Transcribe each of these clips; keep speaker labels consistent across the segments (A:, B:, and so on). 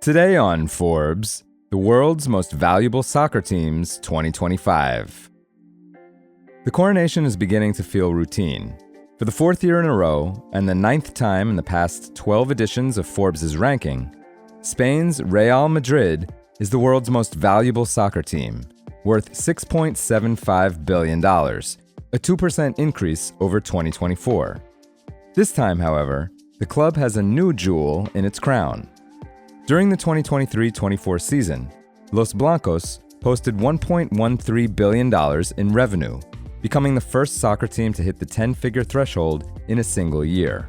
A: Today on Forbes, the world's most valuable soccer teams 2025. The coronation is beginning to feel routine. For the fourth year in a row, and the ninth time in the past 12 editions of Forbes' ranking, Spain's Real Madrid is the world's most valuable soccer team, worth $6.75 billion, a 2% increase over 2024. This time, however, the club has a new jewel in its crown. During the 2023-24 season, Los Blancos posted $1.13 billion in revenue, becoming the first soccer team to hit the 10-figure threshold in a single year.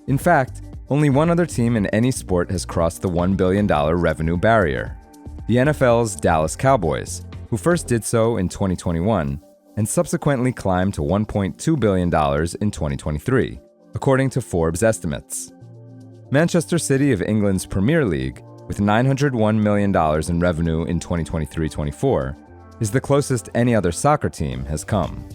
A: In fact, only one other team in any sport has crossed the $1 billion revenue barrier: the NFL's Dallas Cowboys, who first did so in 2021 and subsequently climbed to $1.2 billion in 2023, according to Forbes estimates. Manchester City of England's Premier League, with $901 million in revenue in 2023-24, is the closest any other soccer team has come.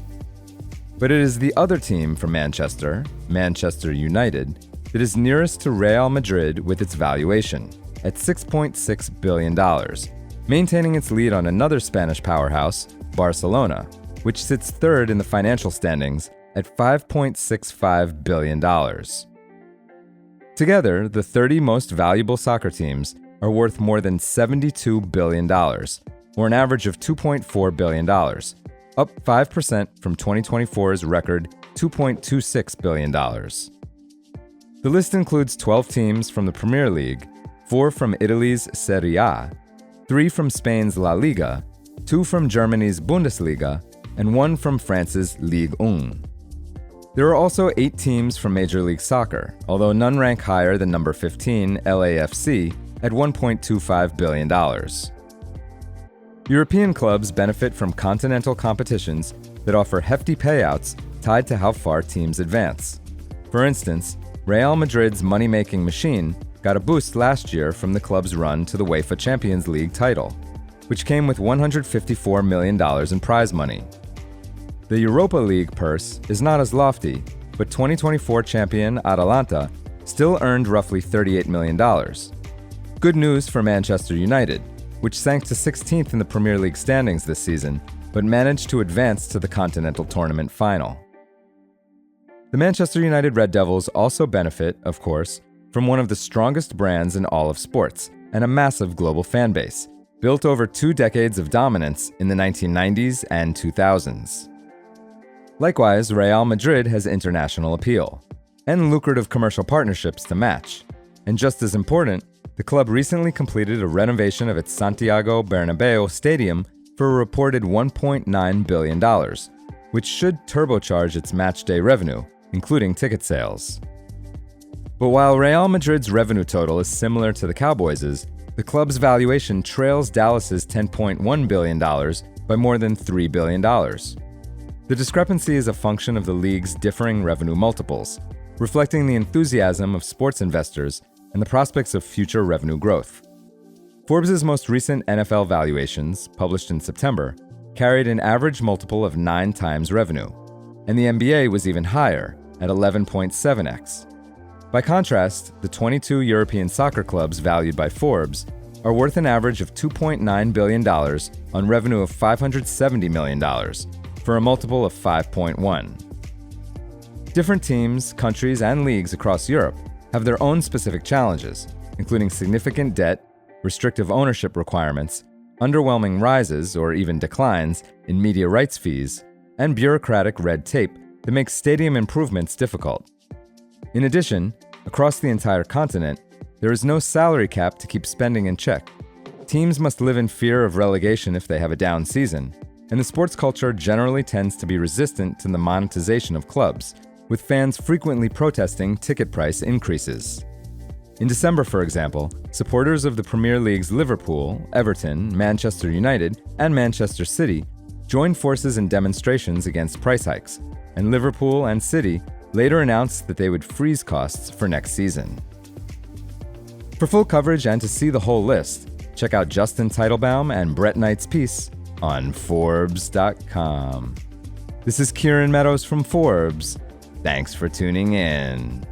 A: But it is the other team from Manchester, Manchester United, that is nearest to Real Madrid with its valuation, at $6.6 billion, maintaining its lead on another Spanish powerhouse, Barcelona, which sits third in the financial standings at $5.65 billion. Together, the 30 most valuable soccer teams are worth more than $72 billion, or an average of $2.4 billion, up 5% from 2024's record $2.26 billion. The list includes 12 teams from the Premier League, 4 from Italy's Serie A, 3 from Spain's La Liga, 2 from Germany's Bundesliga, and 1 from France's Ligue 1. There are also 8 teams from Major League Soccer, although none rank higher than number 15, LAFC, at $1.25 billion. European clubs benefit from continental competitions that offer hefty payouts tied to how far teams advance. For instance, Real Madrid's money-making machine got a boost last year from the club's run to the UEFA Champions League title, which came with $154 million in prize money. The Europa League purse is not as lofty, but 2024 champion Atalanta still earned roughly $38 million. Good news for Manchester United, which sank to 16th in the Premier League standings this season, but managed to advance to the Continental Tournament final. The Manchester United Red Devils also benefit, of course, from one of the strongest brands in all of sports and a massive global fan base, built over 2 decades of dominance in the 1990s and 2000s. Likewise, Real Madrid has international appeal and lucrative commercial partnerships to match. And just as important, the club recently completed a renovation of its Santiago Bernabeu stadium for a reported $1.9 billion, which should turbocharge its match-day revenue, including ticket sales. But while Real Madrid's revenue total is similar to the Cowboys', the club's valuation trails Dallas's $10.1 billion by more than $3 billion. The discrepancy is a function of the league's differing revenue multiples, reflecting the enthusiasm of sports investors and the prospects of future revenue growth. Forbes' most recent NFL valuations, published in September, carried an average multiple of 9 times revenue, and the NBA was even higher, at 11.7x. By contrast, the 22 European soccer clubs valued by Forbes are worth an average of $2.9 billion on revenue of $570 million, for a multiple of 5.1. Different teams, countries, and leagues across Europe have their own specific challenges, including significant debt, restrictive ownership requirements, underwhelming rises or even declines in media rights fees, and bureaucratic red tape that makes stadium improvements difficult. In addition, across the entire continent, there is no salary cap to keep spending in check. Teams must live in fear of relegation if they have a down season, and the sports culture generally tends to be resistant to the monetization of clubs, with fans frequently protesting ticket price increases. In December, for example, supporters of the Premier League's Liverpool, Everton, Manchester United, and Manchester City joined forces in demonstrations against price hikes, and Liverpool and City later announced that they would freeze costs for next season. For full coverage and to see the whole list, check out Justin Teitelbaum and Brett Knight's piece on forbes.com. This is Kieran Meadows from Forbes. Thanks for tuning in.